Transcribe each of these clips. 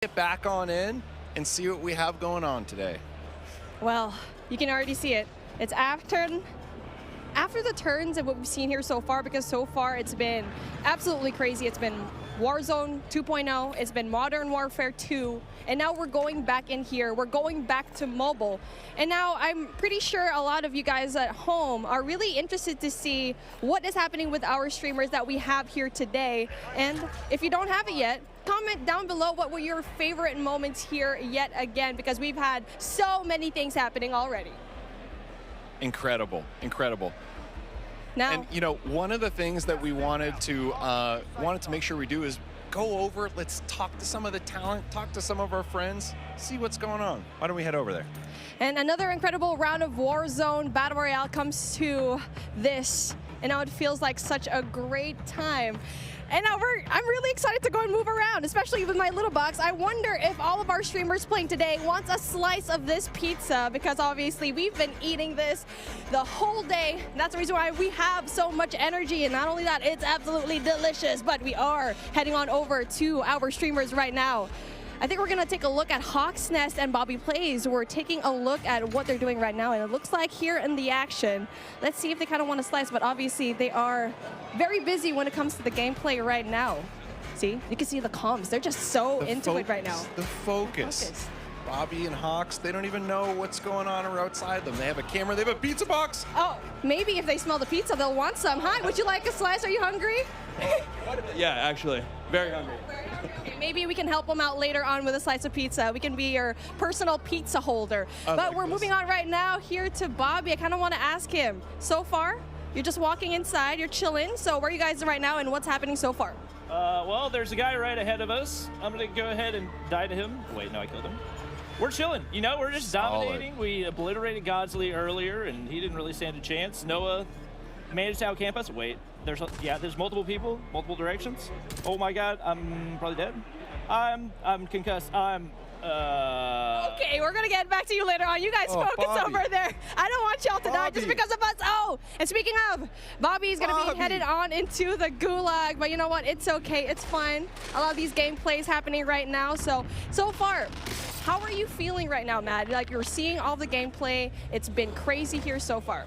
Get back on in and see what we have going on today. Well, you can already see it. It's after the turns and what we've seen here so far, because so far it's been absolutely crazy. It's been Warzone 2.0, it's been Modern Warfare 2, and now we're going back in here. We're going back to mobile. And now I'm pretty sure a lot of you guys at home are really interested to see what is happening with our streamers that we have here today. And if you don't have it yet, comment down below what were your favorite moments here yet again, because we've had so many things happening already. Incredible, incredible. Now, and you know, one of the things that we wanted to make sure we do is go over. Let's talk to some of the talent, talk to some of our friends, see what's going on. Why don't we head over there? And another incredible round of Warzone Battle Royale comes to this, and now it feels like such a great time. And now I'm really excited to go and move around, especially with my little box. I wonder if all of our streamers playing today wants a slice of this pizza, because obviously we've been eating this the whole day. That's the reason why we have so much energy. And not only that, it's absolutely delicious, but we are heading on over to our streamers right now. I think we're gonna take a look at Hawk's Nest and Bobby Plays. We're taking a look at what they're doing right now, and it looks like here in the action, let's see if they kind of want to slice, but obviously they are very busy when it comes to the gameplay right now. See, you can see the comms. They're just so into it right now. The focus. Bobby and Hawks, they don't even know what's going on outside them. They have a camera, they have a pizza box. Oh, maybe if they smell the pizza, they'll want some. Hi, would you like a slice? Are you hungry? Yeah, actually, very hungry. Okay, maybe we can help them out later on with a slice of pizza. We can be your personal pizza holder. But we're moving on right now here to Bobby. I kind of want to ask him, so far, you're just walking inside, you're chilling. So where are you guys right now and what's happening so far? Well, there's a guy right ahead of us. I'm going to go ahead and die to him. Wait, no, I killed him. We're chilling. You know, we're just dominating. We obliterated Godsley earlier, and he didn't really stand a chance. Noah managed to outcamp us. Wait, there's multiple people, multiple directions. Oh my God, I'm probably dead. I'm concussed. Okay, we're gonna get back to you later on. You guys focus Bobby. over there. I don't want y'all to die just because of us. Oh, and speaking of, Bobby's gonna be headed on into the gulag, but you know what? It's okay, it's fine. A lot of these gameplays happening right now. So far, how are you feeling right now, Matt? Like, you're seeing all the gameplay. It's been crazy here so far.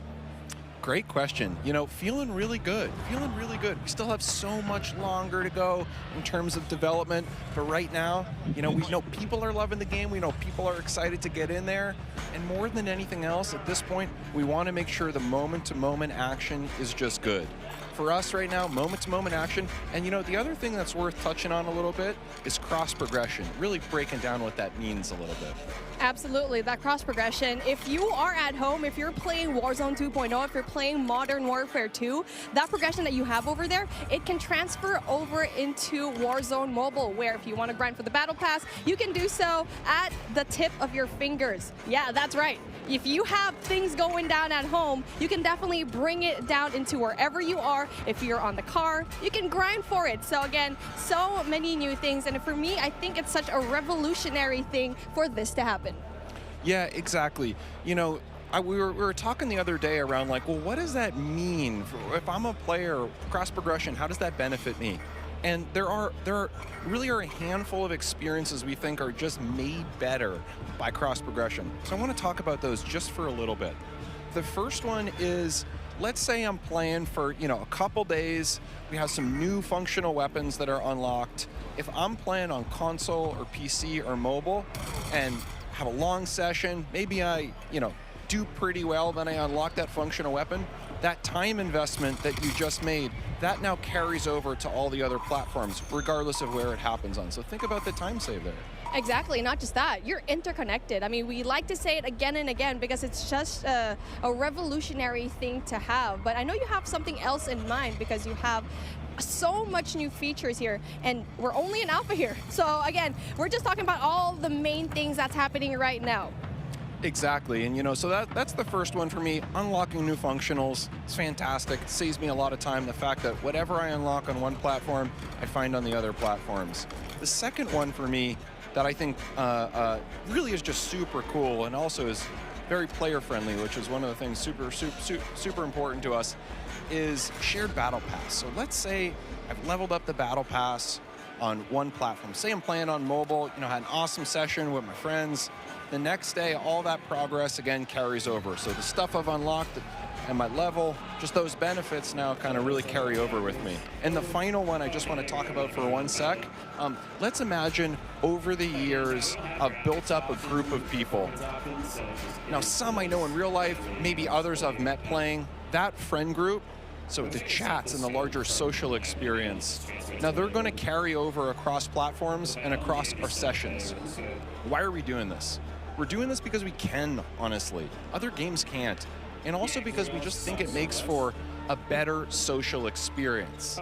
Great question. You know, feeling really good. Feeling really good. We still have so much longer to go in terms of development, but right now, you know, we know people are loving the game. We know people are excited to get in there, and more than anything else, at this point, we want to make sure the moment-to-moment action is just good. For us right now, moment-to-moment action, and you know, the other thing that's worth touching on a little bit is cross-progression, really breaking down what that means a little bit. Absolutely, that cross progression. If you are at home, if you're playing Warzone 2.0, if you're playing Modern Warfare 2, that progression that you have over there, it can transfer over into Warzone Mobile, where if you want to grind for the Battle Pass, you can do so at the tip of your fingers. Yeah, that's right. If you have things going down at home, you can definitely bring it down into wherever you are. If you're on the car, you can grind for it. So again, so many new things. And for me, I think it's such a revolutionary thing for this to happen. Yeah, exactly. You know, we were talking the other day around like, well, what does that mean? If I'm a player, cross progression, how does that benefit me? And there really are a handful of experiences we think are just made better by cross progression. So I want to talk about those just for a little bit. The first one is, let's say I'm playing for, you know, a couple days. We have some new functional weapons that are unlocked. If I'm playing on console or PC or mobile and have a long session, maybe I, you know, do pretty well, then I unlock that functional weapon. That time investment that you just made, that now carries over to all the other platforms, regardless of where it happens on. So think about the time save there. Exactly, not just that, you're interconnected. I mean, we like to say it again and again because it's just a revolutionary thing to have. But I know you have something else in mind, because you have so much new features here, and we're only in alpha here. So again, we're just talking about all the main things that's happening right now. Exactly, and you know, so that's the first one for me. Unlocking new functionals, it's fantastic. It saves me a lot of time. The fact that whatever I unlock on one platform, I find on the other platforms. The second one for me that I think really is just super cool and also is very player friendly, which is one of the things super important to us, is shared battle pass. So let's say I've leveled up the battle pass, on one platform. Say I'm playing on mobile, had an awesome session with my friends. The next day, all that progress again carries over. So the stuff I've unlocked and my level, just those benefits now kind of really carry over with me. And the final one I just want to talk about for 1 sec. Let's imagine over the years I've built up a group of people. Now some I know in real life, maybe others I've met playing. That friend group, so the chats and the larger social experience, now they're going to carry over across platforms and across our sessions. Why are we doing this? We're doing this because we can, honestly. Other games can't. And also because we just think it makes for a better social experience.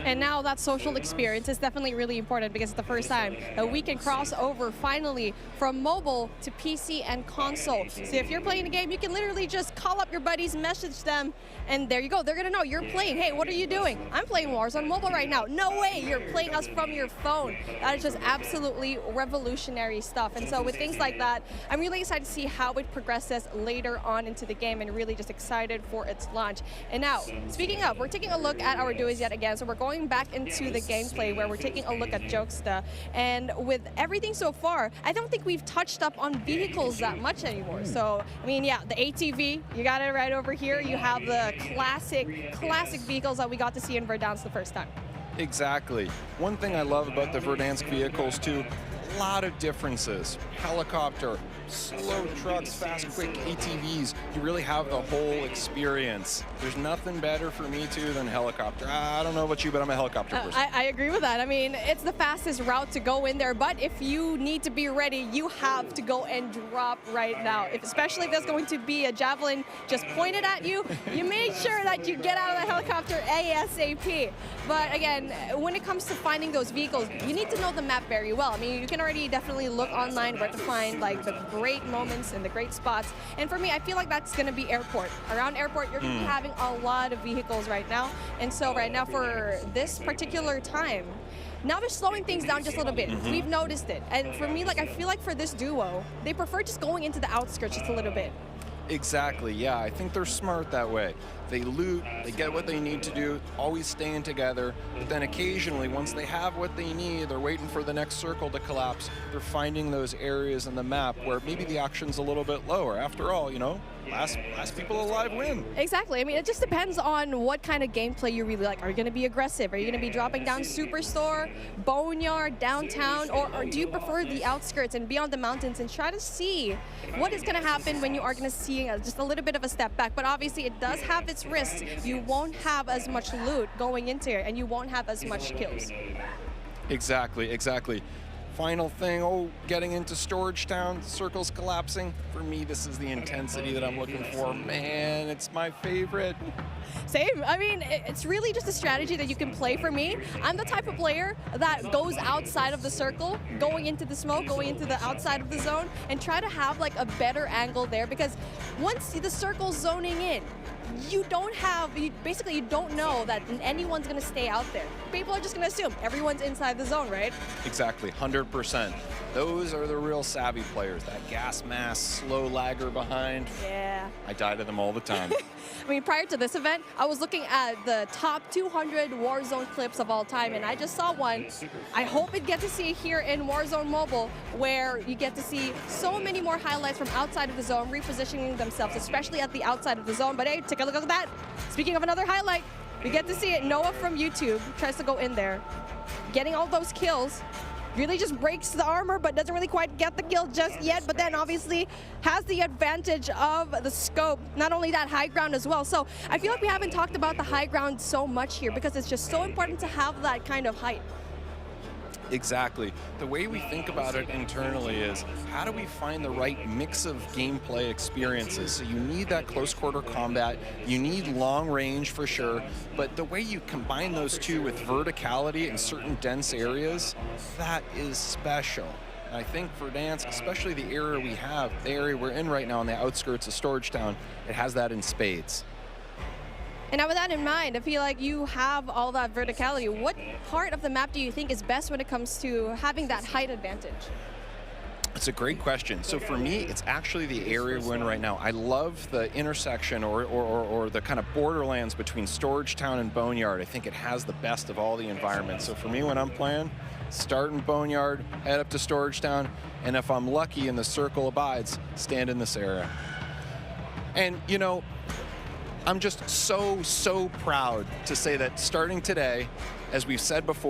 And now that social experience is definitely really important because it's the first time that we can cross over finally from mobile to PC and console. So if you're playing a game, you can literally just call up your buddies, message them, and there you go. They're gonna know you're playing. Hey, what are you doing? I'm playing Warzone mobile right now. No way, you're playing us from your phone. That is just absolutely revolutionary stuff. And so with things like that, I'm really excited to see how it progresses later on into the game and really just excited for its launch. And now, speaking of, we're taking a look at our duos yet again. So we're going back into the gameplay where we're taking a look at Jokesta. And with everything so far, I don't think we've touched up on vehicles that much anymore. So, I mean, yeah, the ATV, you got it right over here. You have the classic vehicles that we got to see in Verdansk the first time. Exactly. One thing I love about the Verdansk vehicles too, a lot of differences. Helicopter, slow trucks, fast, quick ATVs. You really have the whole experience. There's nothing better for me too than helicopter. I don't know about you, but I'm a helicopter person. I agree with that. I mean, it's the fastest route to go in there, but if you need to be ready, you have to go and drop right now. Especially if there's going to be a javelin just pointed at you, you make sure that you get out of the helicopter ASAP. But again, when it comes to finding those vehicles, you need to know the map very well. I mean, you can already definitely look online where to find like the great moments and the great spots. And for me, I feel like that's going to be airport. Around airport, you're going to be having a lot of vehicles right now. And so right now for this particular time, now they're slowing things down just a little bit. We've noticed it. And for me, like I feel like for this duo, they prefer just going into the outskirts just a little bit. Exactly, yeah, I think they're smart that way. They loot, they get what they need to do, always staying together, but then occasionally, once they have what they need, they're waiting for the next circle to collapse, they're finding those areas in the map where maybe the action's a little bit lower. After all, last people alive win. Exactly. I mean, it just depends on what kind of gameplay you really like. Are you going to be aggressive? Are you going to be dropping down Superstore, Boneyard, downtown, or do you prefer the outskirts and beyond the mountains and try to see what is going to happen when you are going to see just a little bit of a step back? But obviously, it does have its risks. You won't have as much loot going into it, and you won't have as much kills. Exactly. Final thing, getting into Storage Town, circles collapsing. For me, this is the intensity that I'm looking for. Man, it's my favorite. Same. I mean, it's really just a strategy that you can play for me. I'm the type of player that goes outside of the circle, going into the smoke, going into the outside of the zone, and try to have like a better angle there, because once the circle's zoning in, you don't know that anyone's going to stay out there. People are just going to assume everyone's inside the zone, right? Exactly, 100%. Those are the real savvy players. That gas mask, slow lagger behind. Yeah. I die to them all the time. I mean, prior to this event, I was looking at the top 200 Warzone clips of all time, and I just saw one. I hope it get to see it here in Warzone Mobile, where you get to see so many more highlights from outside of the zone, repositioning themselves, especially at the outside of the zone. But hey, take a look at that. Speaking of another highlight, we get to see it. Noah from YouTube tries to go in there, getting all those kills. Really just breaks the armor, but doesn't really quite get the kill just yet, but then obviously has the advantage of the scope. Not only that, high ground as well. So I feel like we haven't talked about the high ground so much here because it's just so important to have that kind of height. Exactly. The way we think about it internally is, how do we find the right mix of gameplay experiences? So you need that close quarter combat, you need long range for sure, but the way you combine those two with verticality in certain dense areas, that is special. And I think for Verdansk, especially the area we have, the area we're in right now on the outskirts of Storage Town, it has that in spades. And now with that in mind, I feel like you have all that verticality. What part of the map do you think is best when it comes to having that height advantage? It's a great question. So for me, it's actually the area we're in right now. I love the intersection or the kind of borderlands between Storage Town and Boneyard. I think it has the best of all the environments. So for me, when I'm playing, start in Boneyard, head up to Storage Town, and if I'm lucky and the circle abides, stand in this area. And, you know, I'm just so proud to say that starting today, as we've said before,